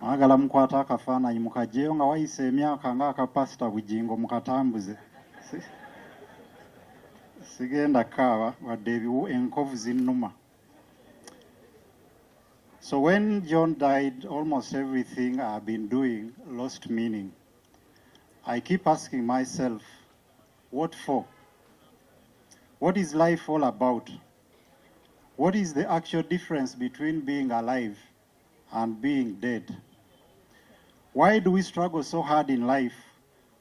Agala mkwata akafaananyi mukajeyo nga wayise emyaka ng'akapasita Bujingo mukatambuze. Sigenda kaaba wadde ebiwu enkovu zinnuma. So when John died, almost everything I've been doing lost meaning. I keep asking myself, what for? What is life all about? What is the actual difference between being alive and being dead? Why do we struggle so hard in life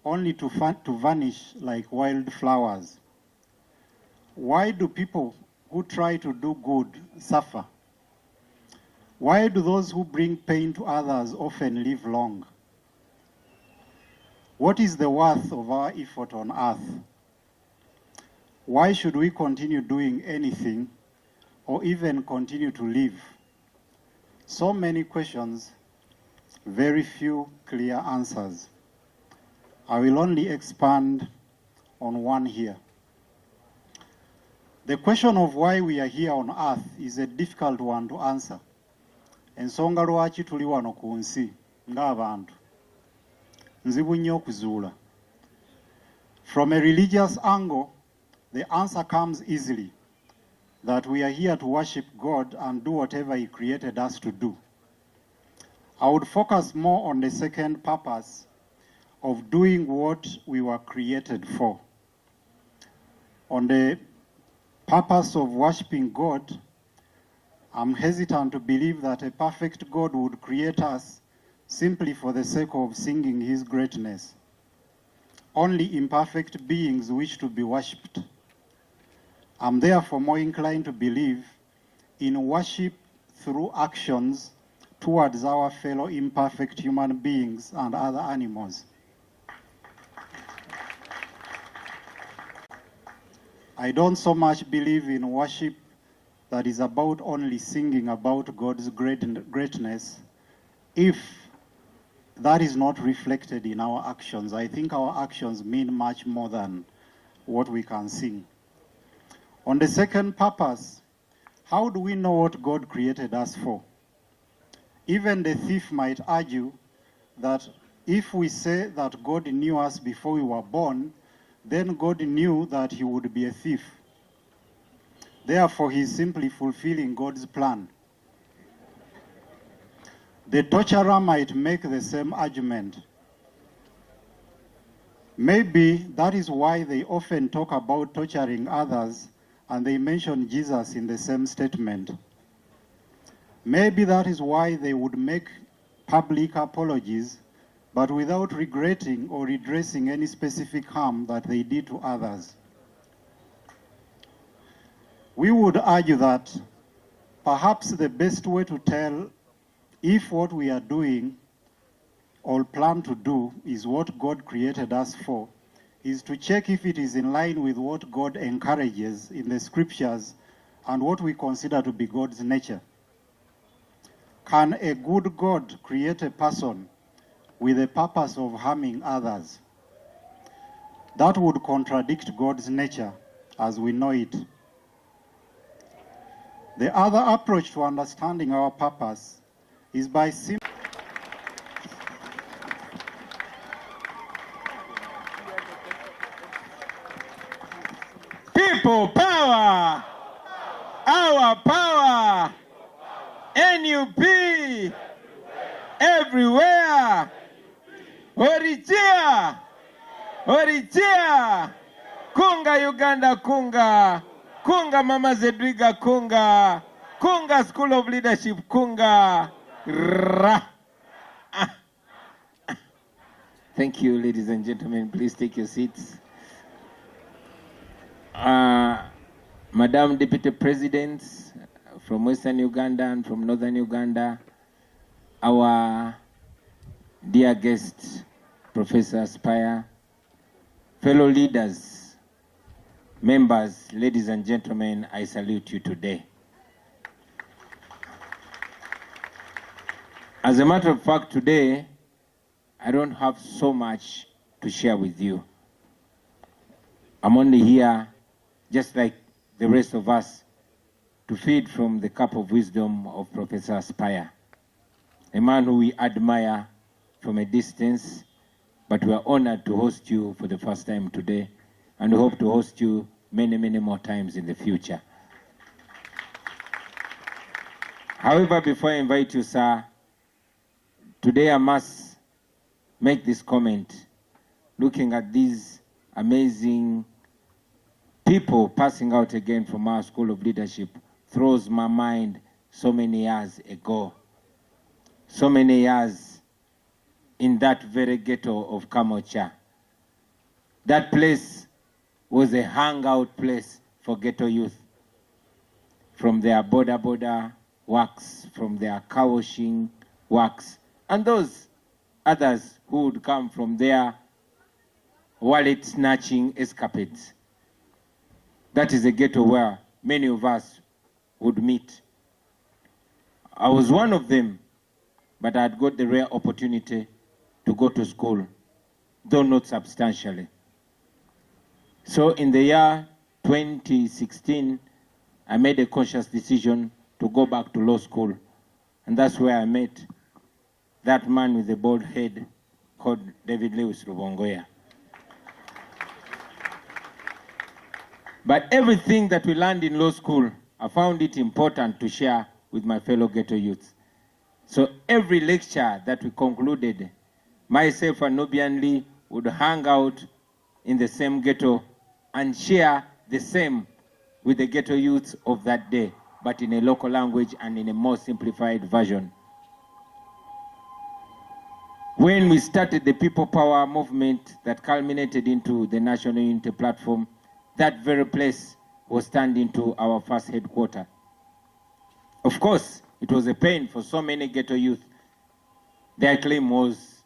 only to vanish like wildflowers? Why do people who try to do good suffer? Why do those who bring pain to others often live long? What is the worth of our effort on earth? Why should we continue doing anything or even continue to live? So many questions, very few clear answers. I will only expand on one here. The question of why we are here on earth is a difficult one to answer. Ensonga lwaki tuli wano ku nsi ng'abantu nzibu nnyo okuzuula. From a religious angle, the answer comes easily, that we are here to worship God and do whatever He created us to do. I would focus more on the second purpose of doing what we were created for. On the purpose of worshiping God, I'm hesitant to believe that a perfect God would create us simply for the sake of singing His greatness. Only imperfect beings wish to be worshipped. I'm therefore more inclined to believe in worship through actions towards our fellow imperfect human beings and other animals. I don't so much believe in worship that is about only singing about God's greatness if that is not reflected in our actions. I think our actions mean much more than what we can sing. On the second purpose, how do we know what God created us for? Even the thief might argue that if we say that God knew us before we were born, then God knew that he would be a thief. Therefore, he is simply fulfilling God's plan. The torturer might make the same argument. Maybe that is why they often talk about torturing others and they mention Jesus in the same statement. Maybe that is why they would make public apologies, but without regretting or redressing any specific harm that they did to others. We would argue that perhaps the best way to tell if what we are doing or plan to do is what God created us for is to check if it is in line with what God encourages in the scriptures and what we consider to be God's nature. Can a good God create a person with the purpose of harming others? That would contradict God's nature as we know it. The other approach to understanding our purpose is by simply people power, our power, NUP, everywhere. Orichia, Orichia, Kunga Uganda Kunga, Kunga Mama Zedwiga Kunga, Kunga School of Leadership Kunga. Thank you, ladies and gentlemen. Please take your seats. Madam Deputy Presidents from Western Uganda and from Northern Uganda, our dear guest, Professor Spire, fellow leaders, members, ladies and gentlemen, I salute you today. As a matter of fact, today, I don't have so much to share with you. I'm only here, just like the rest of us, to feed from the cup of wisdom of Professor Spire. a man who we admire from a distance, but we are honored to host you for the first time today, and we hope to host you many, many more times in the future. However, before I invite you, sir, today I must make this comment. Looking at these amazing people passing out again from our School of Leadership throws my mind so many years ago. So many years in that very ghetto of Kamocha. That place was a hangout place for ghetto youth. From their border works, from their car washing works, and those others who would come from their wallet snatching escapades. That is a ghetto where many of us would meet. I was one of them, but I had got the rare opportunity to go to school, though not substantially. So in the year 2016, I made a conscious decision to go back to law school. And that's where I met that man with the bald head called David Lewis Rubongoya. But everything that we learned in law school, I found it important to share with my fellow ghetto youths. So every lecture that we concluded, myself and Nubian Lee would hang out in the same ghetto and share the same with the ghetto youths of that day, but in a local language and in a more simplified version. When we started the People Power movement that culminated into the National Unity Platform, that very place was turned into our first headquarters. Of course, it was a pain for so many ghetto youth. Their claim was,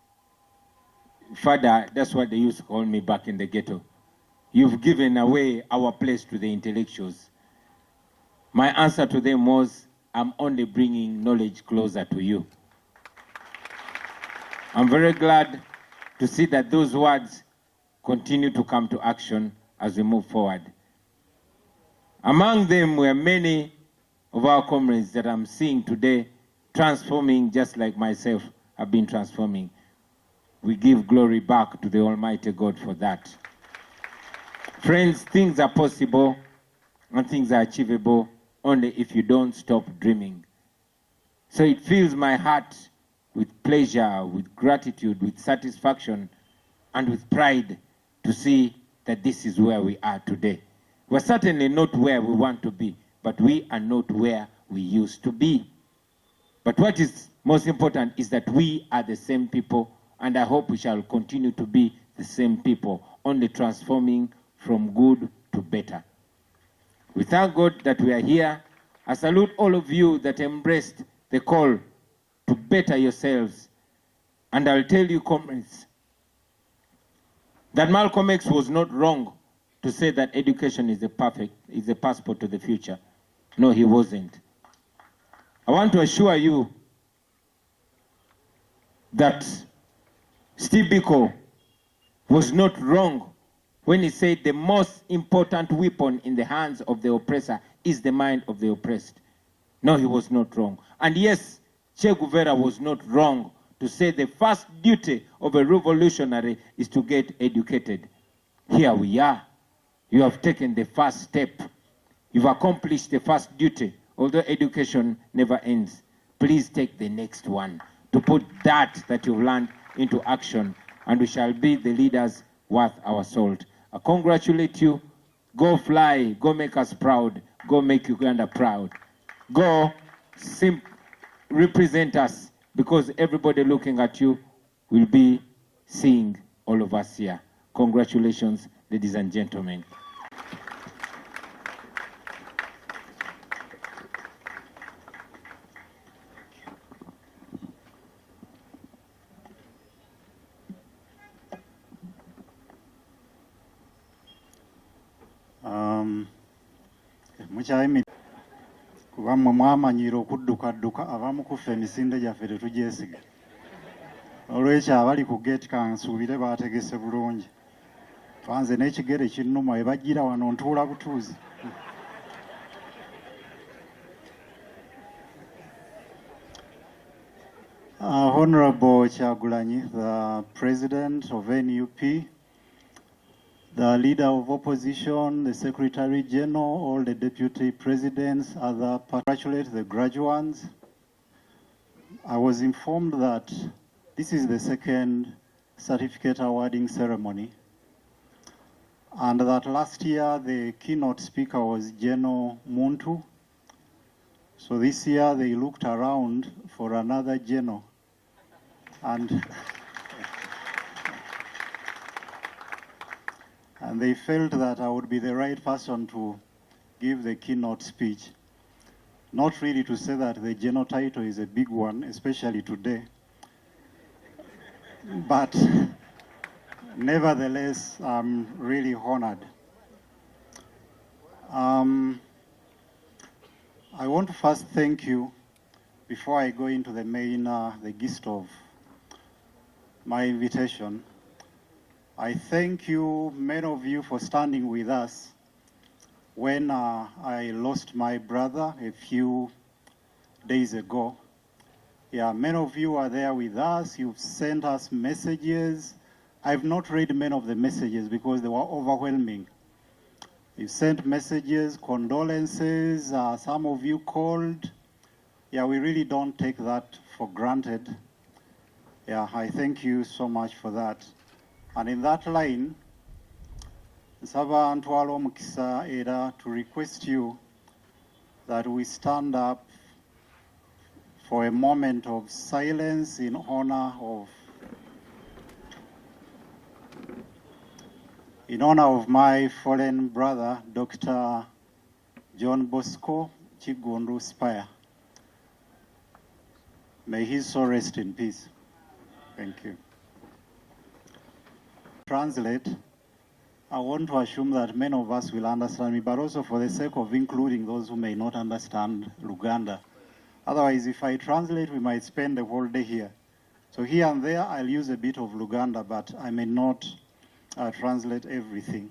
"Father," that's what they used to call me back in the ghetto, "you've given away our place to the intellectuals." My answer to them was, "I'm only bringing knowledge closer to you." I'm very glad to see that those words continue to come to action as we move forward. Among them were many of our comrades that I'm seeing today transforming just like myself have been transforming. We give glory back to the Almighty God for that. Friends, things are possible and things are achievable only if you don't stop dreaming. So it fills my heart with pleasure, with gratitude, with satisfaction, and with pride to see that this is where we are today. We're certainly not where we want to be, but we are not where we used to be. But what is most important is that we are the same people, and I hope we shall continue to be the same people, only transforming from good to better. We thank God that we are here. I salute all of you that embraced the call to better yourselves. And I'll tell you, comrades, that Malcolm X was not wrong to say that education is the passport to the future. No, he wasn't. I want to assure you that Steve Biko was not wrong when he said the most important weapon in the hands of the oppressor is the mind of the oppressed. No, he was not wrong. And yes, Che Guevara was not wrong to say the first duty of a revolutionary is to get educated. Here we are. You have taken the first step. You've accomplished the first duty. Although education never ends, please take the next one to put that you've learned into action, and we shall be the leaders worth our salt. I congratulate you. Go fly. Go make us proud. Go make Uganda proud. Go represent us, because everybody looking at you will be seeing all of us here. Congratulations, ladies and gentlemen. Mukyayimi kuba mmwe mwamanyira okuddukadduka abamu kuffe emisinde gyaffe tetugyesiga. Olwekyo abali ku gate kansuubire baategese bulungi. Twanze n'ekigere kinnuma we bajjira wano ntuula butuuzi. Honorable Chagulanyi, the President of NUP, the Leader of Opposition, the Secretary General, all the Deputy Presidents, other congratulate the graduates. I was informed that this is the second certificate awarding ceremony, and that last year the keynote speaker was General Muntu. So this year they looked around for another general, and they felt that I would be the right person to give the keynote speech. Not really to say that the general title is a big one, especially today, but nevertheless, I'm really honored. I want to first thank you, before I go into the main, the gist of my invitation. I thank you, many of you, for standing with us when I lost my brother a few days ago. Yeah, many of you are there with us. You've sent us messages. I've not read many of the messages because they were overwhelming. You sent messages, condolences, some of you called. Yeah, we really don't take that for granted. Yeah, I thank you so much for that. And in that line, nsaba ntwala omukisa era to request you that we stand up for a moment of silence in honor of my fallen brother, Dr. John Bosco Chigundu Spire. May his soul rest in peace. Thank you. Translate. I want to assume that many of us will understand me, but also for the sake of including those who may not understand Luganda. Otherwise, if I translate, we might spend the whole day here. So here and there, I'll use a bit of Luganda, but I may not translate everything.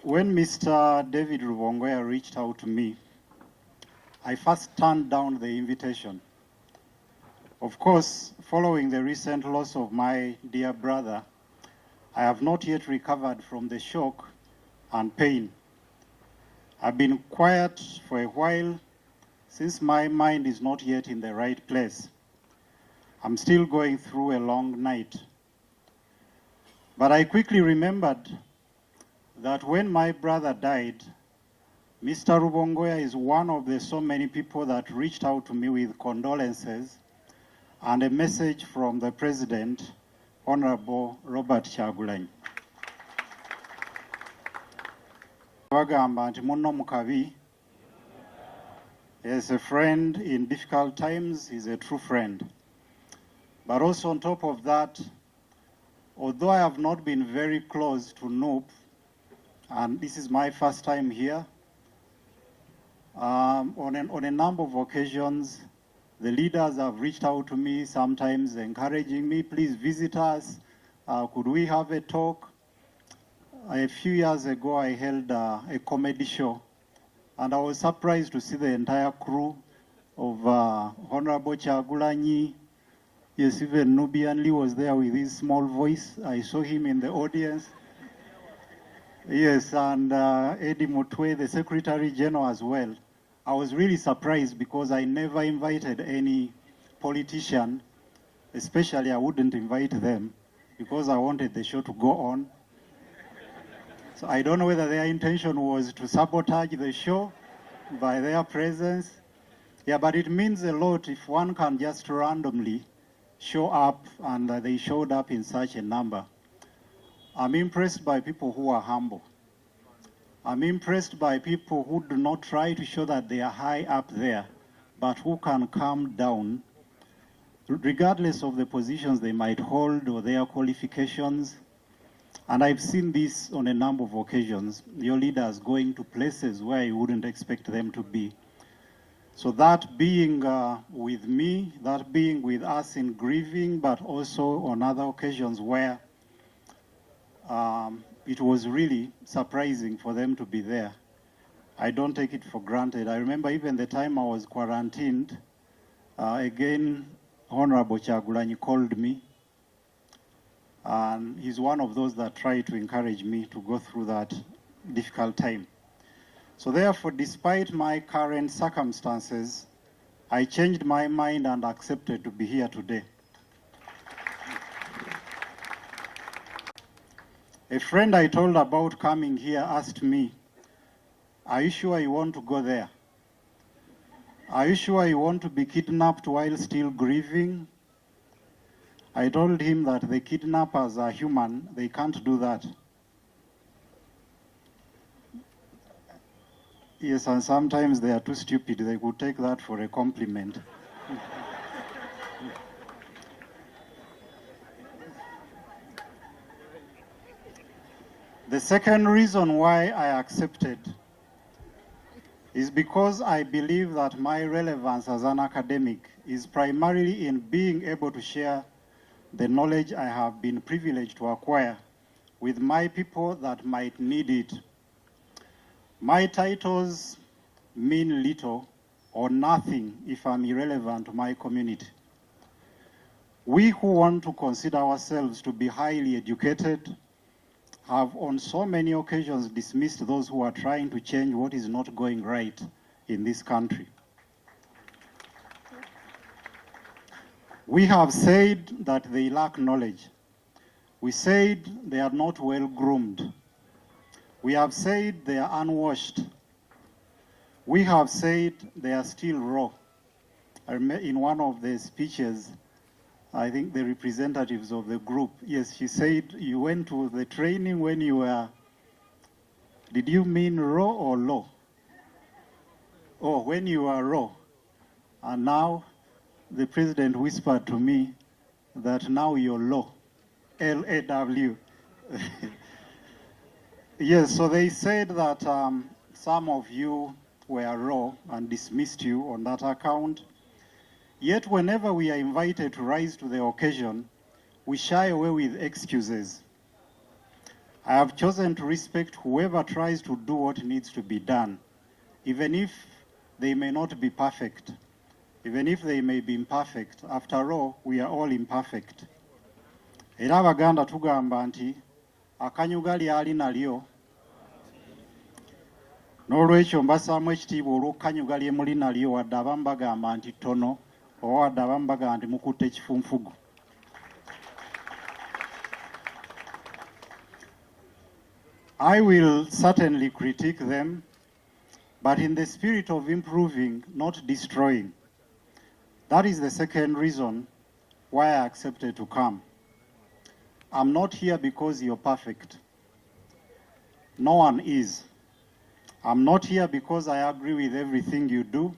When Mr. David Rubongoya reached out to me, I first turned down the invitation. Of course, following the recent loss of my dear brother, I have not yet recovered from the shock and pain. I've been quiet for a while since my mind is not yet in the right place. I'm still going through a long night. But I quickly remembered that when my brother died, Mr. Rubongoya is one of the so many people that reached out to me with condolences and a message from the President, Honorable Robert Chagulanyi. Bagamba nti munno mukabi. As a friend in difficult times, he's a true friend. But also on top of that, although I have not been very close to Noop, and this is my first time here, on a number of occasions, the leaders have reached out to me, sometimes encouraging me, please visit us, could we have a talk? A few years ago, I held a comedy show, and I was surprised to see the entire crew of Honorable Chagulanyi. Yes, even Nubian Lee was there with his small voice. I saw him in the audience. Yes, and Eddie Mutwe, the Secretary General as well. I was really surprised because I never invited any politician, especially I wouldn't invite them because I wanted the show to go on. So I don't know whether their intention was to sabotage the show by their presence. Yeah, but it means a lot if one can just randomly show up, and they showed up in such a number. I'm impressed by people who are humble. I'm impressed by people who do not try to show that they are high up there, but who can calm down, regardless of the positions they might hold or their qualifications. And I've seen this on a number of occasions, your leaders going to places where you wouldn't expect them to be. So that being with me, that being with us in grieving, but also on other occasions where it was really surprising for them to be there. I don't take it for granted. I remember even the time I was quarantined, again, Honorable Chagulanyi called me, and he's one of those that try to encourage me to go through that difficult time. So therefore, despite my current circumstances, I changed my mind and accepted to be here today. A friend I told about coming here asked me, "Are you sure you want to go there? Are you sure you want to be kidnapped while still grieving?" I told him that the kidnappers are human, they can't do that. Yes, and sometimes they are too stupid, they could take that for a compliment. The second reason why I accepted is because I believe that my relevance as an academic is primarily in being able to share the knowledge I have been privileged to acquire with my people that might need it. My titles mean little or nothing if I'm irrelevant to my community. We who want to consider ourselves to be highly educated have on so many occasions dismissed those who are trying to change what is not going right in this country. We have said that they lack knowledge. We said they are not well groomed. We have said they are unwashed. We have said they are still raw. In one of the speeches, I think the representatives of the group, yes, she said, "You went to the training when you were," did you mean raw or low? Oh, when you were raw. And now the president whispered to me that now you're low, L-A-W. Yes, so they said that some of you were raw and dismissed you on that account. Yet whenever we are invited to rise to the occasion, we shy away with excuses. I have chosen to respect whoever tries to do what needs to be done, even if they may not be perfect, even if they may be imperfect. After all, we are all imperfect. Era Abaganda tugamba nti akanyuga lyali nalyo, n'olwekyo mbasaamu ekitiibwa olw'okukanyuga lye muli nalyo, wadde abamu bagamba nti ttono, oba wadde abamu bagamba nti mukutte ekifunfugu. I will certainly critique them, but in the spirit of improving, not destroying. That is the second reason why I accepted to come. I'm not here because you're perfect. No one is. I'm not here because I agree with everything you do.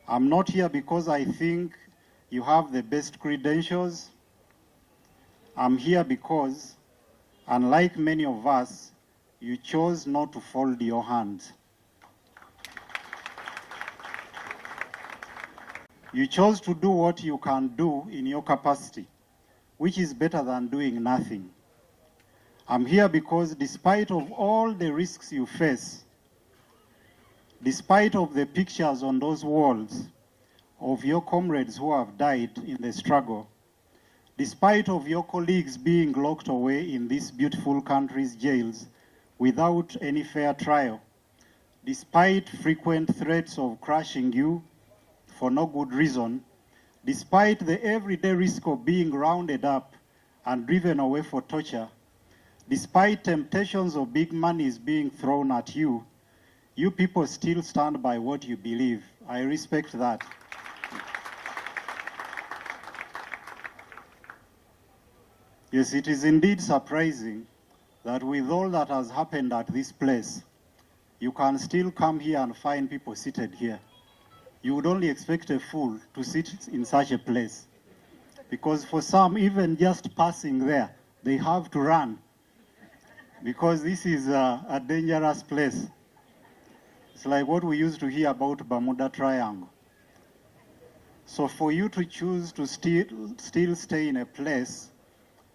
I'm not here because I think you have the best credentials. I'm here because, unlike many of us, you chose not to fold your hands. You chose to do what you can do in your capacity, which is better than doing nothing. I'm here because despite of all the risks you face, despite of the pictures on those walls of your comrades who have died in the struggle, despite of your colleagues being locked away in this beautiful country's jails without any fair trial, despite frequent threats of crushing you for no good reason, despite the everyday risk of being rounded up and driven away for torture, despite temptations of big monies being thrown at you, you people still stand by what you believe. I respect that. Yes, it is indeed surprising that with all that has happened at this place, you can still come here and find people seated here. You would only expect a fool to sit in such a place. Because for some, even just passing there, they have to run. Because this is a dangerous place. It's like what we used to hear about Bermuda Triangle. So for you to choose to still stay in a place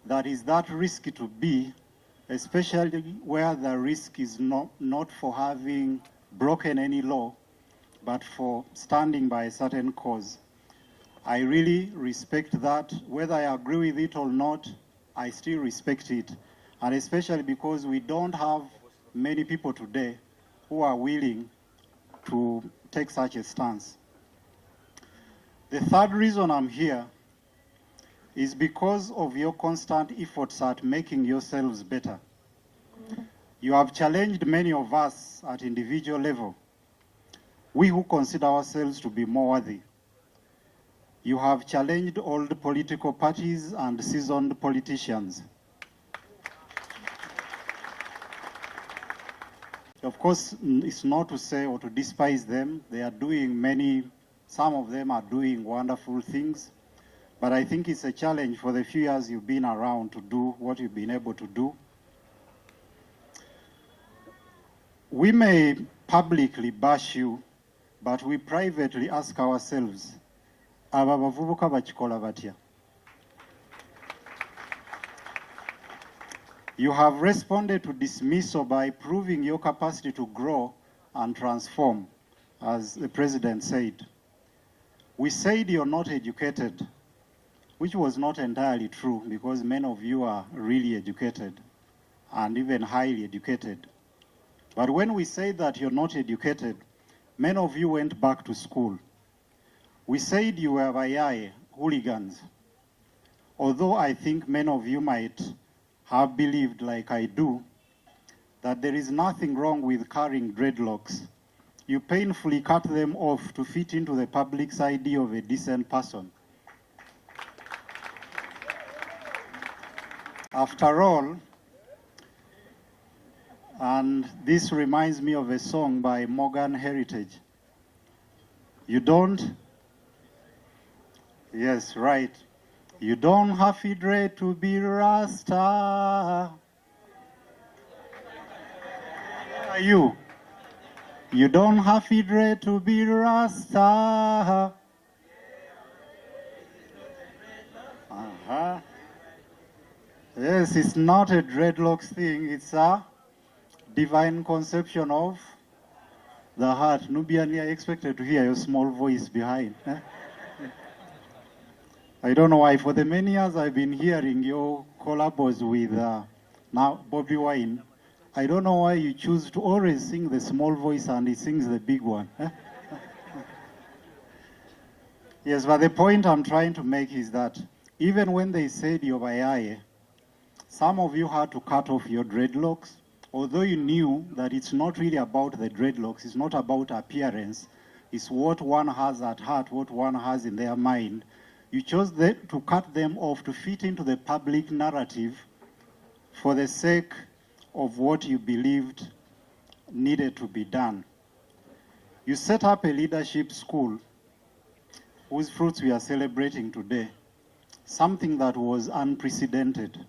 that is that risky to be, especially where the risk is not for having broken any law, but for standing by a certain cause, I really respect that. Whether I agree with it or not, I still respect it. And especially because we don't have many people today who are willing to take such a stance. The third reason I'm here is because of your constant efforts at making yourselves better. You have challenged many of us at individual level, we who consider ourselves to be more worthy. You have challenged old political parties and seasoned politicians. Of course, it's not to say or to despise them. They are doing some of them are doing wonderful things. But I think it's a challenge for the few years you've been around to do what you've been able to do. We may publicly bash you, but we privately ask ourselves, aba bavubuka bakikola batya? You have responded to dismissal by proving your capacity to grow and transform, as the president said. We said you're not educated, which was not entirely true because many of you are really educated and even highly educated. But when we said that you're not educated, many of you went back to school. We said you were bayaye, hooligans. Although I think many of you might have believed, like I do, that there is nothing wrong with carrying dreadlocks. You painfully cut them off to fit into the public's idea of a decent person. After all, and this reminds me of a song by Morgan Heritage. You don't? Yes, right. You don't have to dread to be Rasta. Are you? You don't have to dread to be Rasta. Yes, it's not a dreadlocks thing, it's a divine conception of the heart. Nubian, I expected to hear your small voice behind. I don't know why, for the many years I've been hearing your collabos with now Bobby Wine, I don't know why you choose to always sing the small voice and he sings the big one. Yes, but the point I'm trying to make is that even when they said you're bayaye, some of you had to cut off your dreadlocks, although you knew that it's not really about the dreadlocks, it's not about appearance, it's what one has at heart, what one has in their mind. You chose to cut them off to fit into the public narrative for the sake of what you believed needed to be done. You set up a leadership school whose fruits we are celebrating today, something that was unprecedented.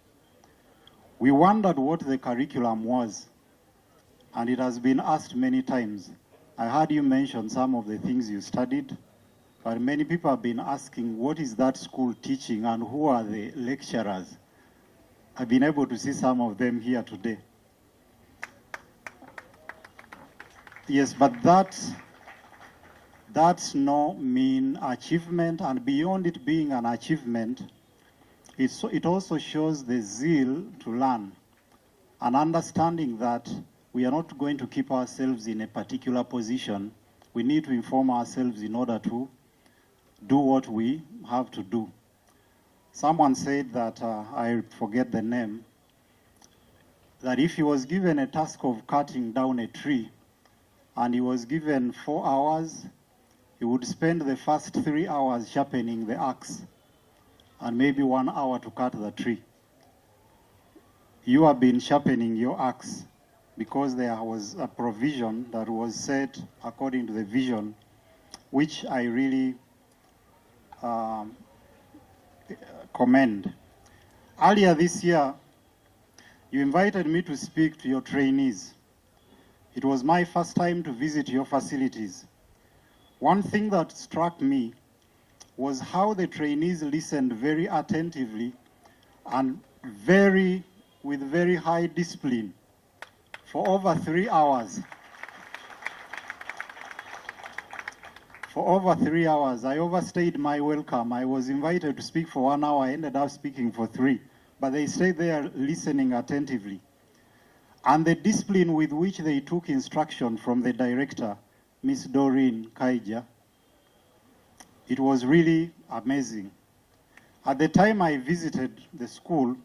We wondered what the curriculum was, and it has been asked many times. I heard you mention some of the things you studied, but many people have been asking, what is that school teaching and who are the lecturers? I've been able to see some of them here today. Yes, but that's no mean achievement, and beyond it being an achievement, it also shows the zeal to learn, and understanding that we are not going to keep ourselves in a particular position. We need to inform ourselves in order to do what we have to do. Someone said that, I forget the name, that if he was given a task of cutting down a tree and he was given 4 hours, he would spend the first 3 hours sharpening the axe and maybe 1 hour to cut the tree. You have been sharpening your axe because there was a provision that was set according to the vision, which I really commend. Earlier this year, you invited me to speak to your trainees. It was my first time to visit your facilities. One thing that struck me was how the trainees listened very attentively and with very high discipline for over 3 hours. For over 3 hours, I overstayed my welcome. I was invited to speak for 1 hour. I ended up speaking for 3. But they stayed there listening attentively. And the discipline with which they took instruction from the director, Miss Doreen Kaija, it was really amazing. At the time I visited the school,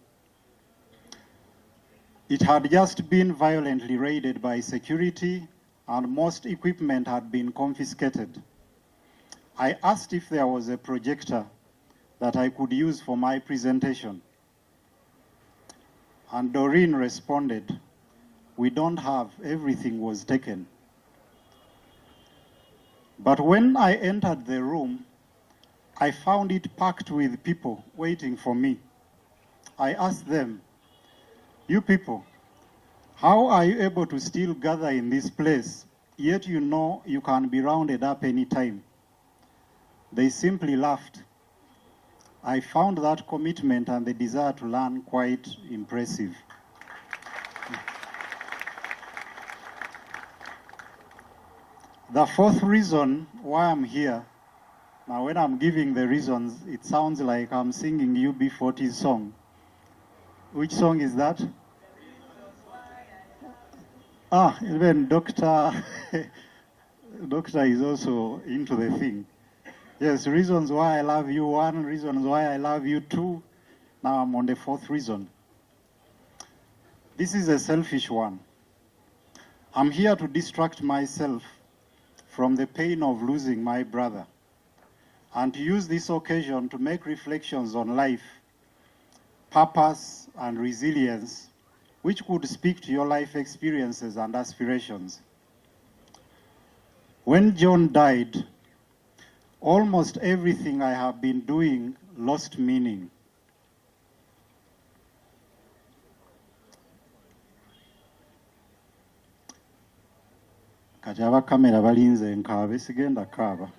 it had just been violently raided by security and most equipment had been confiscated. I asked if there was a projector that I could use for my presentation. And Doreen responded, "We don't have, everything was taken." But when I entered the room, I found it packed with people waiting for me. I asked them, "You people, how are you able to still gather in this place, yet you know you can be rounded up any time?" They simply laughed. I found that commitment and the desire to learn quite impressive. The fourth reason why I'm here, now when I'm giving the reasons, it sounds like I'm singing UB40's song. Which song is that? Even Doctor is also into the thing. Yes, reasons why I love you 1, reasons why I love you 2. Now I'm on the fourth reason. This is a selfish one. I'm here to distract myself from the pain of losing my brother and to use this occasion to make reflections on life, purpose, and resilience, which could speak to your life experiences and aspirations. When John died, almost everything I have been doing lost meaning. Kati abakamera balinze nkaabe sigenda kaaba.